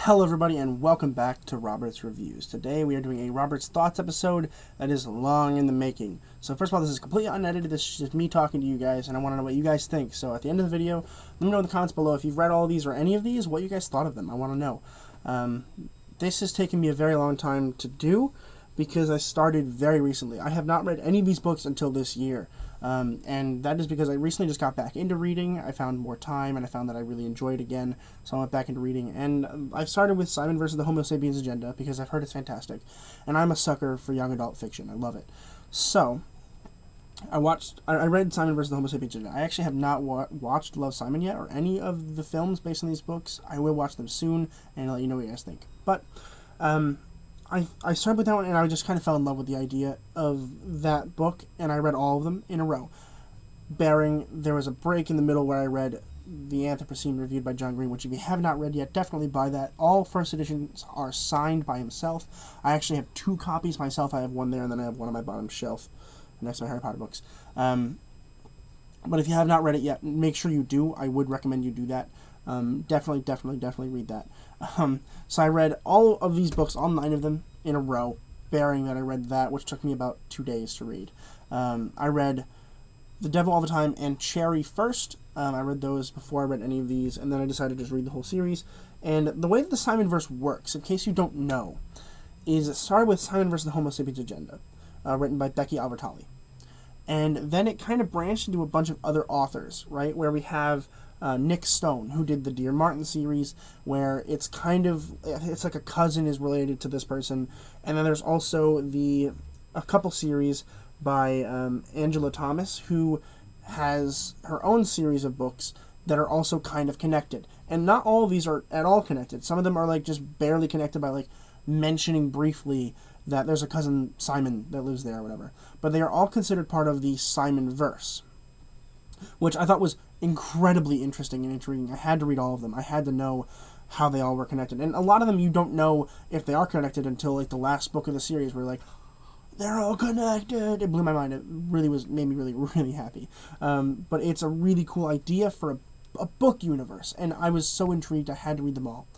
Hello everybody and welcome back to Robert's Reviews. Today we are doing a Robert's Thoughts episode that is long in the making. So first of all, this is completely unedited. This is just me talking to you guys and I want to know what you guys think. So at the end of the video, let me know in the comments below if you've read all of these or any of these, what you guys thought of them. I want to know. This has taken me a very long time to do because I started very recently. I have not read any of these books until this year. And that is because I recently just got back into reading. I found more time, and I found that I really enjoyed it again, so I went back into reading. And I started with Simonverse, the Homo Sapiens Agenda, because I've heard it's fantastic, and I'm a sucker for young adult fiction. I love it. So, I read Simonverse, the Homo Sapiens Agenda. I actually have not watched Love, Simon yet, or any of the films based on these books. I will watch them soon, and let you know what you guys think. But, I started with that one, and I just kind of fell in love with the idea of that book, and I read all of them in a row. There was a break in the middle where I read The Anthropocene, reviewed by John Green, which if you have not read yet, definitely buy that. All first editions are signed by himself. I actually have 2 copies myself. I have one there, and then I have one on my bottom shelf next to my Harry Potter books. But if you have not read it yet, make sure you do. I would recommend you do that. Definitely read that. So I read all of these books, all 9 of them, in a row, bearing that I read that, which took me about 2 days to read. I read The Devil All the Time and Cherry first. I read those before I read any of these, and then I decided to just read the whole series. And the way that the Simonverse works, in case you don't know, is it started with Simonverse, the Homo Sapiens Agenda, written by Becky Albertalli. And then it kind of branched into a bunch of other authors, right, where we have Nick Stone, who did the Dear Martin series, where it's like a cousin is related to this person. And then there's also a couple series by Angela Thomas, who has her own series of books that are also kind of connected. And not all of these are at all connected. Some of them are like just barely connected by like mentioning briefly that there's a cousin Simon that lives there or whatever. But they are all considered part of the Simonverse, which I thought was incredibly interesting and intriguing. I had to read all of them. I had to know how they all were connected. And a lot of them you don't know if they are connected until like the last book of the series where like, they're all connected. It blew my mind. It really made me really happy. But it's a really cool idea for a book universe. And I was so intrigued I had to read them all.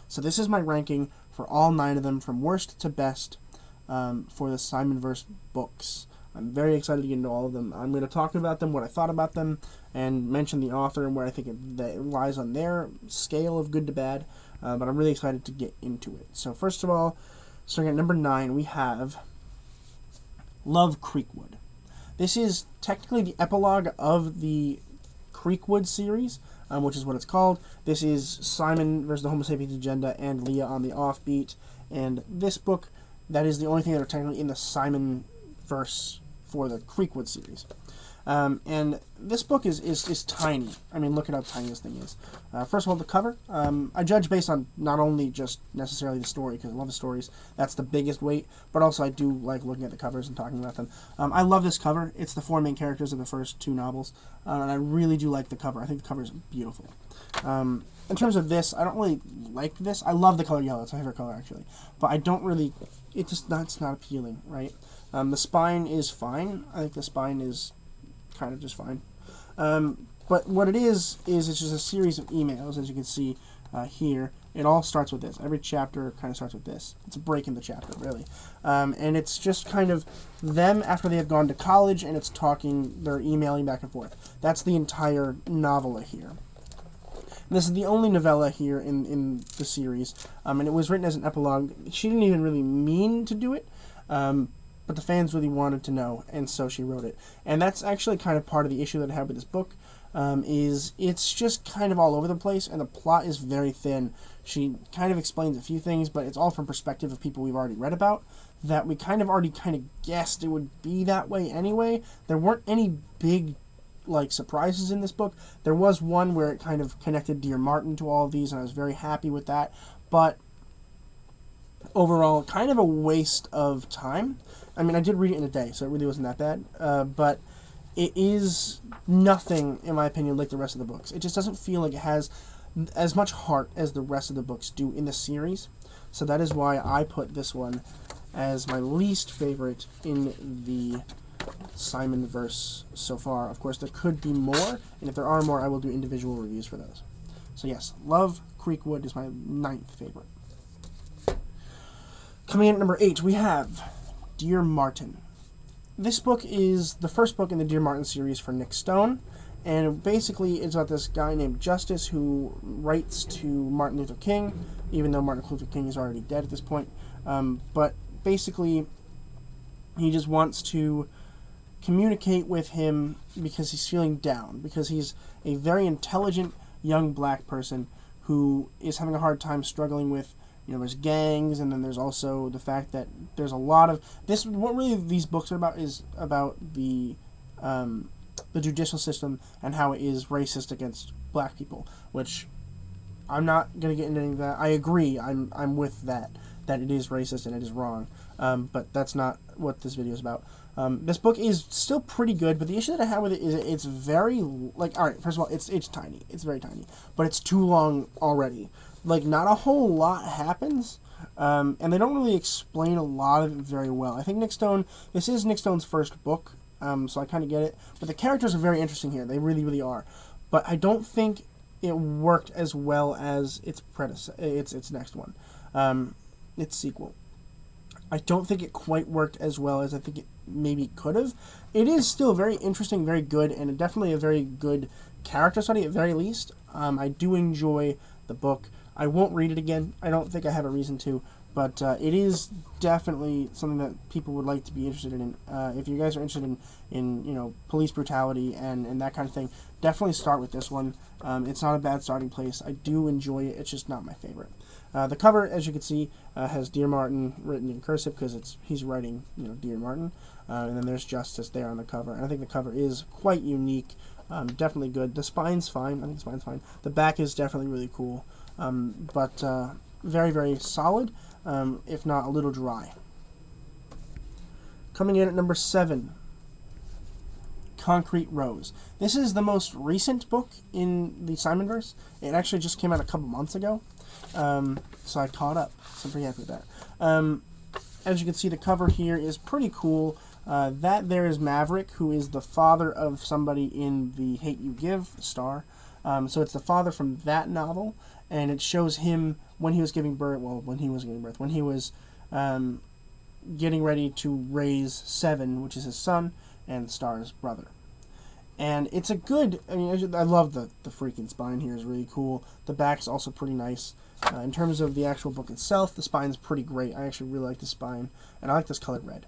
So this is my ranking for all 9 of them, from worst to best, for the Simonverse books. I'm very excited to get into all of them. I'm going to talk about them, what I thought about them, and mention the author and where I think it lies on their scale of good to bad. But I'm really excited to get into it. So first of all, starting at number 9, we have Love, Creekwood. This is technically the epilogue of the Creekwood series, which is what it's called. This is Simon versus the Homo Sapiens Agenda and Leah on the Offbeat. And this book, that is the only thing that are technically in the Simonverse for the Creekwood series. And this book is tiny. I mean, look at how tiny this thing is. First of all, the cover. I judge based on not only just necessarily the story, because I love the stories. That's the biggest weight. But also I do like looking at the covers and talking about them. I love this cover. It's the 4 main characters of the first 2 novels. And I really do like the cover. I think the cover is beautiful. In terms of this, I don't really like this. I love the color yellow. It's my favorite color, actually. But I don't really... it's not appealing, right? The spine is fine. I think the spine is kind of just fine. But what it is it's just a series of emails, as you can see here. It all starts with this. Every chapter kind of starts with this. It's a break in the chapter, really. And it's just kind of them after they have gone to college, and it's they're emailing back and forth. That's the entire novella here. And this is the only novella here in the series, and it was written as an epilogue. She didn't even really mean to do it, but the fans really wanted to know, and so she wrote it. And that's actually kind of part of the issue that I have with this book, is it's just kind of all over the place, and the plot is very thin. She kind of explains a few things, but it's all from perspective of people we've already read about, that we already guessed it would be that way anyway. There weren't any big surprises in this book. There was one where it kind of connected Dear Martin to all of these, and I was very happy with that. But overall, kind of a waste of time. I mean, I did read it in a day, so it really wasn't that bad. But it is nothing, in my opinion, like the rest of the books. It just doesn't feel like it has as much heart as the rest of the books do in the series. So that is why I put this one as my least favorite in the Simonverse so far. Of course, there could be more, and if there are more, I will do individual reviews for those. So yes, Love, Creekwood is my 9th favorite. Coming in at number 8, we have Dear Martin. This book is the first book in the Dear Martin series for Nick Stone, and basically it's about this guy named Justice who writes to Martin Luther King, even though Martin Luther King is already dead at this point. But basically, he just wants to communicate with him because he's feeling down, because he's a very intelligent young black person who is having a hard time struggling with, there's gangs, and then there's also the fact that there's a lot of this. What really these books are about is about the judicial system and how it is racist against black people, which I'm not going to get into any of that. I agree. I'm with that it is racist and it is wrong. But that's not what this video is about. This book is still pretty good, but the issue that I have with it is it's very, alright, first of all, it's tiny. It's very tiny. But it's too long already. Not a whole lot happens, and they don't really explain a lot of it very well. I think this is Nick Stone's first book, so I kind of get it. But the characters are very interesting here. They really, really are. But I don't think it worked as well as its next one, its sequel. I don't think it quite worked as well as I think it maybe could have. It is still very interesting, very good, and definitely a very good character study at very least. I do enjoy the book. I won't read it again. I don't think I have a reason to, but it is definitely something that people would like to be interested in. If you guys are interested in police brutality and that kind of thing, definitely start with this one. It's not a bad starting place. I do enjoy it. It's just not my favorite. The cover, as you can see, has Dear Martin written in cursive because he's writing, Dear Martin, and then there's Justice there on the cover. And I think the cover is quite unique, definitely good. The spine's fine. I think the spine's fine. The back is definitely really cool, but very, very solid, if not a little dry. Coming in at number 7, Concrete Rose. This is the most recent book in the Simonverse. It actually just came out a couple months ago. So I caught up. So I'm pretty happy with that. As you can see, the cover here is pretty cool. That there is Maverick, who is the father of somebody in the Hate U Give star. So it's the father from that novel, and it shows him when he was giving birth. Well, when he was getting ready to raise Seven, which is his son, and Star's brother. And it's a good, I love the freaking spine here is really cool. The back's also pretty nice. In terms of the actual book itself, the spine's pretty great. I actually really like the spine, and I like this colored red.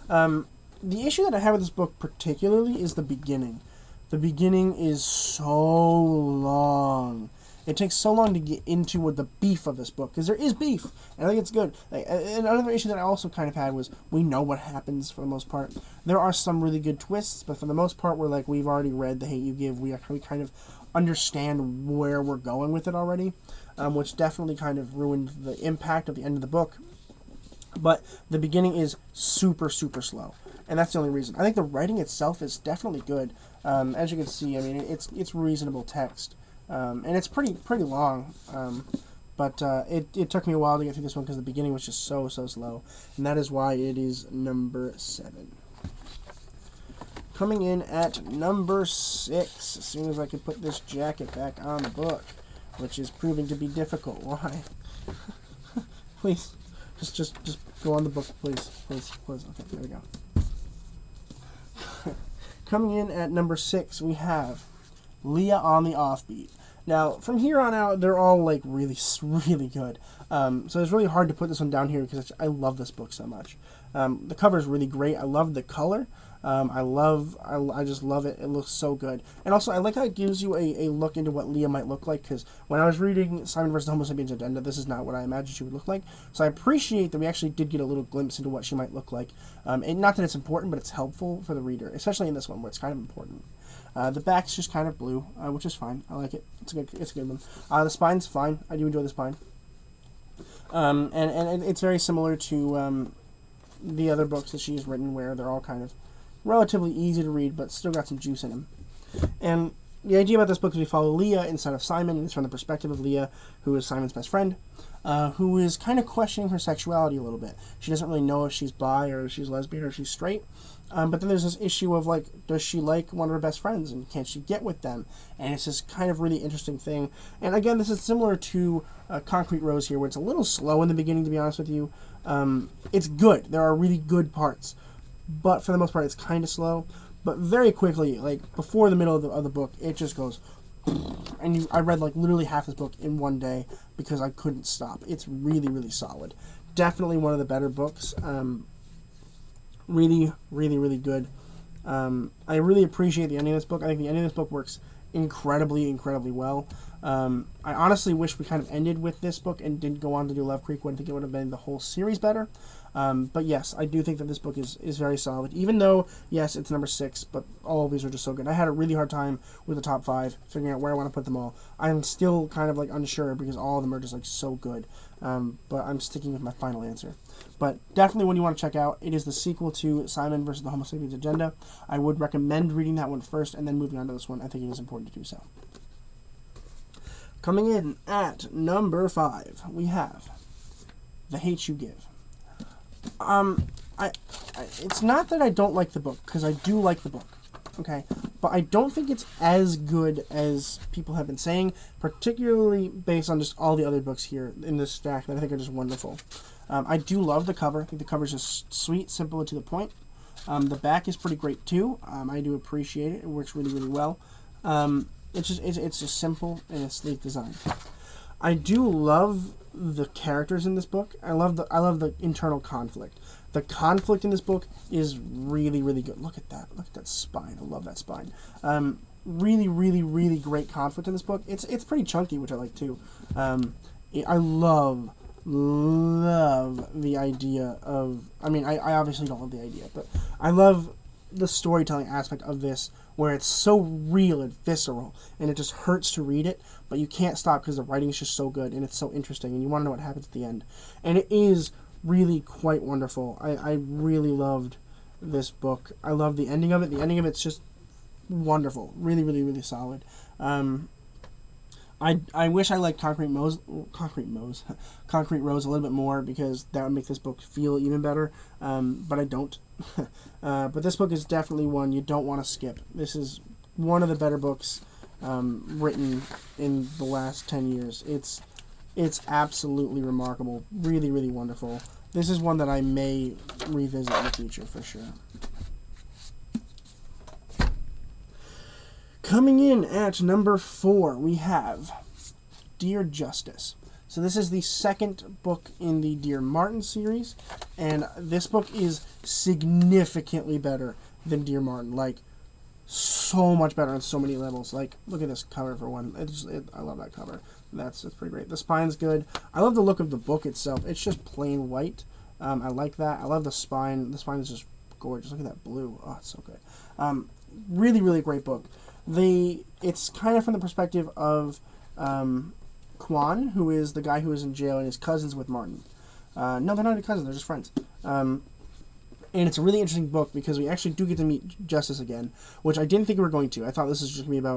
The issue that I have with this book particularly is the beginning. The beginning is so long. It takes so long to get into what the beef of this book, because there is beef, and I think it's good. Another issue that I also kind of had was we know what happens for the most part. There are some really good twists, but for the most part, we've already read The Hate U Give. We kind of understand where we're going with it already, which definitely kind of ruined the impact of the end of the book. But the beginning is super, super slow, and that's the only reason. I think the writing itself is definitely good. As you can see, it's reasonable text. And it's pretty long, but it took me a while to get through this one because the beginning was just so slow, and that is why it is number 7. Coming in at number 6, as soon as I could put this jacket back on the book, which is proving to be difficult. Why? Please, just go on the book, please. Okay, there we go. Coming in at number 6, we have Leah on the Offbeat. Now, from here on out, they're all really, really good. So it's really hard to put this one down here because I love this book so much. The cover is really great. I love the color. I just love it. It looks so good. And also, I like how it gives you a look into what Leah might look like, because when I was reading Simonverse the Homo Sapiens Addenda, this is not what I imagined she would look like. So I appreciate that we actually did get a little glimpse into what she might look like. And not that it's important, but it's helpful for the reader, especially in this one where it's kind of important. The back's just kind of blue, which is fine. I like it. It's a good one. The spine's fine. I do enjoy the spine. And it's very similar to the other books that she's written, where they're all kind of relatively easy to read, but still got some juice in them. And the idea about this book is we follow Leah instead of Simon, and it's from the perspective of Leah, who is Simon's best friend, who is kind of questioning her sexuality a little bit. She doesn't really know if she's bi or if she's lesbian or if she's straight. But then there's this issue of, like, does she like one of her best friends, and can't she get with them? And it's this kind of really interesting thing. And again, this is similar to Concrete Rose here, where it's a little slow in the beginning, to be honest with you. It's good. There are really good parts. But for the most part, it's kind of slow. But very quickly, like, before the middle of the book, it just goes... And I read, like, literally half this book in one day because I couldn't stop. It's really, really solid. Definitely one of the better books. Really, really, really good. I really appreciate the ending of this book. I think the ending of this book works incredibly, incredibly well. I honestly wish we kind of ended with this book and didn't go on to do Love Creek. I think it would have made the whole series better. But yes, I do think that this book is very solid. Even though, yes, it's number 6, but all of these are just so good. I had a really hard time with the top 5, figuring out where I want to put them all. I'm still kind of, like, unsure because all of them are just, like, so good. But I'm sticking with my final answer. But definitely one you want to check out. It is the sequel to Simon versus the Homo Sapiens Agenda. I would recommend reading that one first and then moving on to this one. I think it is important to do so. Coming in at number 5, we have The Hate You Give. It's not that I don't like the book, because I do like the book, okay? But I don't think it's as good as people have been saying, particularly based on just all the other books here in this stack that I think are just wonderful. I do love the cover. I think the cover is just sweet, simple, and to the point. The back is pretty great, too. I do appreciate it. It works really, really well. It's just simple, and it's sleek design. I do love the characters in this book. I love the internal conflict. The conflict in this book is really, really good. Look at that. Look at that spine. I love that spine. Really, really, really great conflict in this book. It's pretty chunky, which I like too. I love the idea of... I mean, I obviously don't love the idea, but I love the storytelling aspect of this, where it's so real and visceral, and it just hurts to read it, but you can't stop because the writing is just so good, and it's so interesting, and you want to know what happens at the end. And it is really quite wonderful. I really loved this book. I love the ending of it. The ending of it's just wonderful. Really, really, really solid. I wish I liked Concrete Rose a little bit more, because that would make this book feel even better, but I don't. But this book is definitely one you don't want to skip. This is one of the better books written in the last 10 years. It's absolutely remarkable. Really, really wonderful. This is one that I may revisit in the future for sure. Coming in at number 4, we have Dear Justice. So this is the second book in the Dear Martin series, and this book is significantly better than Dear Martin. Like, so much better on so many levels. Like, look at this cover for one. I love that cover. That's pretty great. The spine's good. I love the look of the book itself. It's just plain white. I like that. I love the spine. The spine is just gorgeous. Look at that blue. Oh, it's so good. Really, really great book. It's kind of from the perspective of Quan, who is the guy who is in jail and is cousins with Martin. No, they're not even cousins. They're just friends. And it's a really interesting book because we actually do get to meet Justice again, which I didn't think we were going to. I thought this was just going to be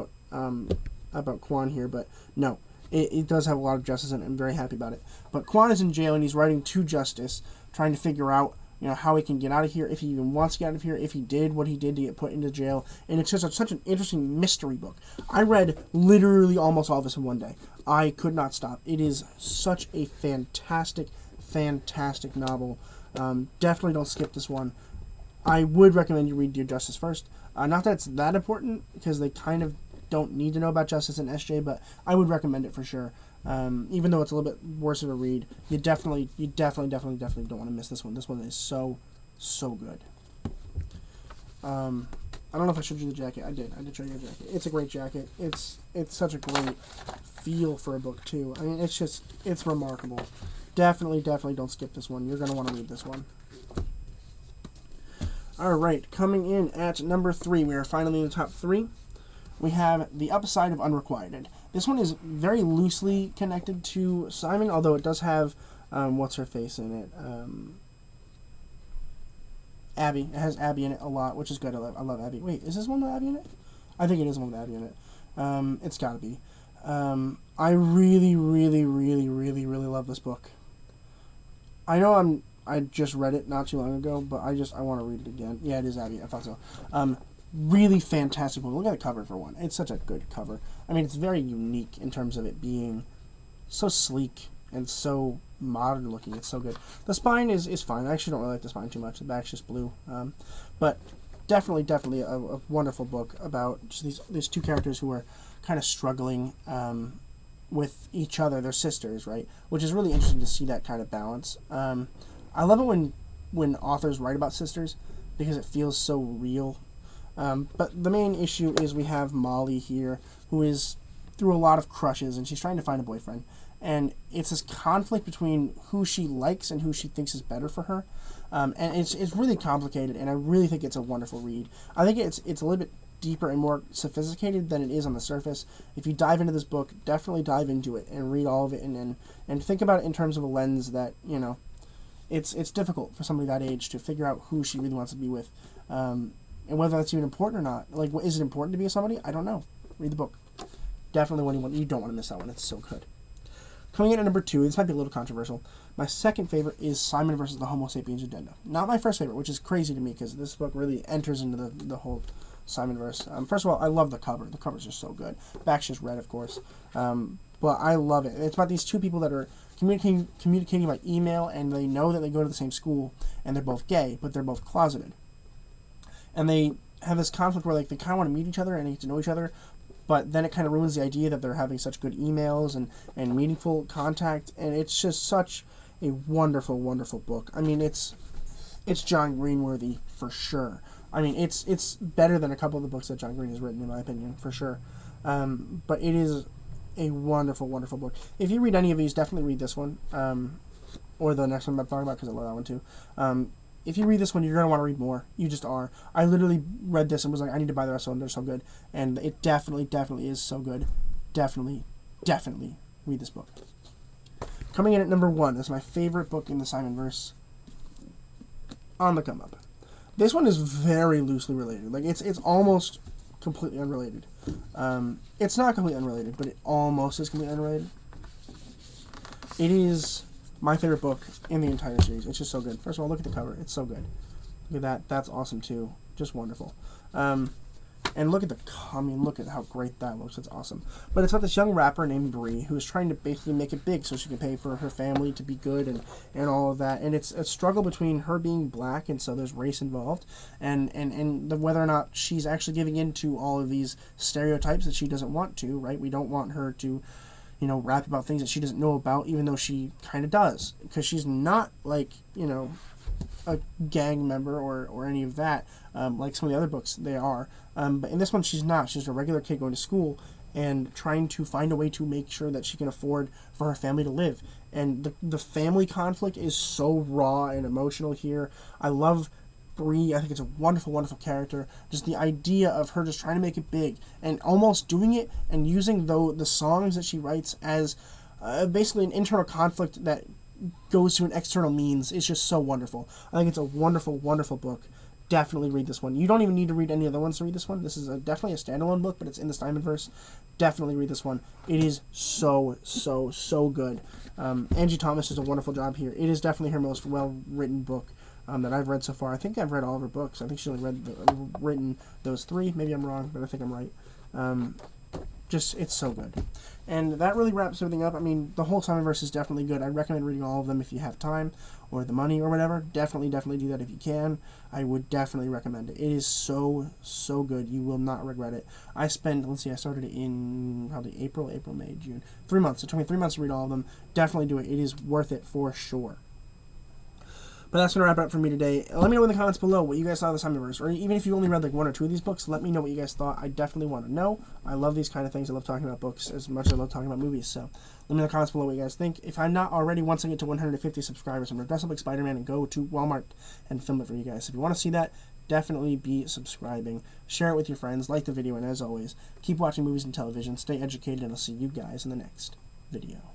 about Quan here, but no. It does have a lot of Justice in it. I'm very happy about it. But Quan is in jail, and he's writing to Justice, trying to figure out, how he can get out of here, if he even wants to get out of here, if he did what he did to get put into jail. And it's just such an interesting mystery book. I read literally almost all of this in one day. I could not stop. It is such a fantastic, fantastic novel. Definitely don't skip this one. I would recommend you read Dear Justice first. Not that it's that important, because they kind of don't need to know about Justice and SJ, but I would recommend it for sure. Even though it's a little bit worse of a read, you definitely don't want to miss this one. This one is so good. I don't know if I showed you the jacket. I did show you the jacket. It's a great jacket. It's such a great feel for a book too. I mean, it's remarkable. Definitely don't skip this one. You're going to want to read this one. Alright, coming in at number 3, we are finally in the top 3. We have The Upside of Unrequited. This one is very loosely connected to Simon, although it does have, what's-her-face in it? Abby. It has Abby in it a lot, which is good. I love Abby. Wait, is this one with Abby in it? I think it is one with Abby in it. It's got to be. I really, really, really, really, really love this book. I know I just read it not too long ago, but I want to read it again. Yeah, it is Abby. I thought so. Really fantastic book. Look at the cover for one. It's such a good cover. I mean, it's very unique in terms of it being so sleek and so modern looking. It's so good. The spine is fine. I actually don't really like the spine too much. The back's just blue. But definitely a wonderful book about just these two characters who are kind of struggling with each other. They're sisters, right? Which is really interesting to see that kind of balance. I love it when authors write about sisters because it feels so real. But the main issue is we have Molly here, who is through a lot of crushes, and she's trying to find a boyfriend. And it's this conflict between who she likes and who she thinks is better for her. And it's really complicated, and I really think it's a wonderful read. I think it's a little bit deeper and more sophisticated than it is on the surface. If you dive into this book, definitely dive into it and read all of it, and think about it in terms of a lens that, you know, it's difficult for somebody that age to figure out who she really wants to be with. And whether that's even important or not. Like, is it important to be with somebody? I don't know. Read the book. Definitely one you don't want to miss that one. It's so good. Coming in at number 2, this might be a little controversial. My second favorite is Simonverse the Homo Sapiens Addenda. Not my first favorite, which is crazy to me because this book really enters into the whole Simonverse. First of all, I love the cover. The cover's just so good. Back's just red, of course. But I love it. It's about these two people that are communicating by email, and they know that they go to the same school, and they're both gay, but they're both closeted. And they have this conflict where, like, they kind of want to meet each other and get to know each other, but then it kind of ruins the idea that they're having such good emails and meaningful contact, and it's just such a wonderful, wonderful book. I mean, it's John Green-worthy for sure. I mean, it's better than a couple of the books that John Green has written, in my opinion, for sure. But it is a wonderful, wonderful book. If you read any of these, definitely read this one, or the next one I'm talking about, because I love that one too. If you read this one, you're going to want to read more. You just are. I literally read this and was like, I need to buy the rest of them. They're so good. And it definitely is so good. Definitely read this book. Coming in at number 1 is my favorite book in the Simonverse, On the Come Up. This one is very loosely related. Like, it's almost completely unrelated. It's not completely unrelated, but it almost is completely unrelated. It is my favorite book in the entire series. It's just so good. First of all, look at the cover. It's so good. Look at that. That's awesome too. Just wonderful. And look at look at how great that looks. It's awesome. But it's about this young rapper named Bree who is trying to basically make it big so she can pay for her family to be good and all of that. And it's a struggle between her being black, and so there's race involved, and whether or not she's actually giving in to all of these stereotypes that she doesn't want to, right? We don't want her to, you know, rap about things that she doesn't know about, even though she kind of does, because she's not, like, you know, a gang member or any of that, like some of the other books they are. But in this one, she's not. She's a regular kid going to school and trying to find a way to make sure that she can afford for her family to live. And the family conflict is so raw and emotional here. I love Bree. I think it's a wonderful, wonderful character. Just the idea of her just trying to make it big and almost doing it and using the songs that she writes as basically an internal conflict that goes to an external means is just so wonderful. I think it's a wonderful, wonderful book. Definitely read this one. You don't even need to read any other ones to read this one. This is definitely a standalone book, but it's in the Simonverse. Definitely read this one. It is so good. Angie Thomas does a wonderful job here. It is definitely her most well-written book that I've read so far. I think I've read all of her books. I think she's only written those 3. Maybe I'm wrong, but I think I'm right. It's so good. And that really wraps everything up. I mean, the whole Simonverse is definitely good. I recommend reading all of them if you have time or the money or whatever. Definitely do that if you can. I would definitely recommend it. It is so good. You will not regret it. I started it in probably April, May, June. 3 months. It took me 3 months to read all of them. Definitely do it. It is worth it for sure. But that's going to wrap it up for me today. Let me know in the comments below what you guys thought of the Simonverse. Or even if you only read like 1 or 2 of these books, let me know what you guys thought. I definitely want to know. I love these kind of things. I love talking about books as much as I love talking about movies. So let me know in the comments below what you guys think. If I'm not already, once I get to 150 subscribers, I'm going to dress up like Spider-Man and go to Walmart and film it for you guys. If you want to see that, definitely be subscribing. Share it with your friends. Like the video. And as always, keep watching movies and television. Stay educated. And I'll see you guys in the next video.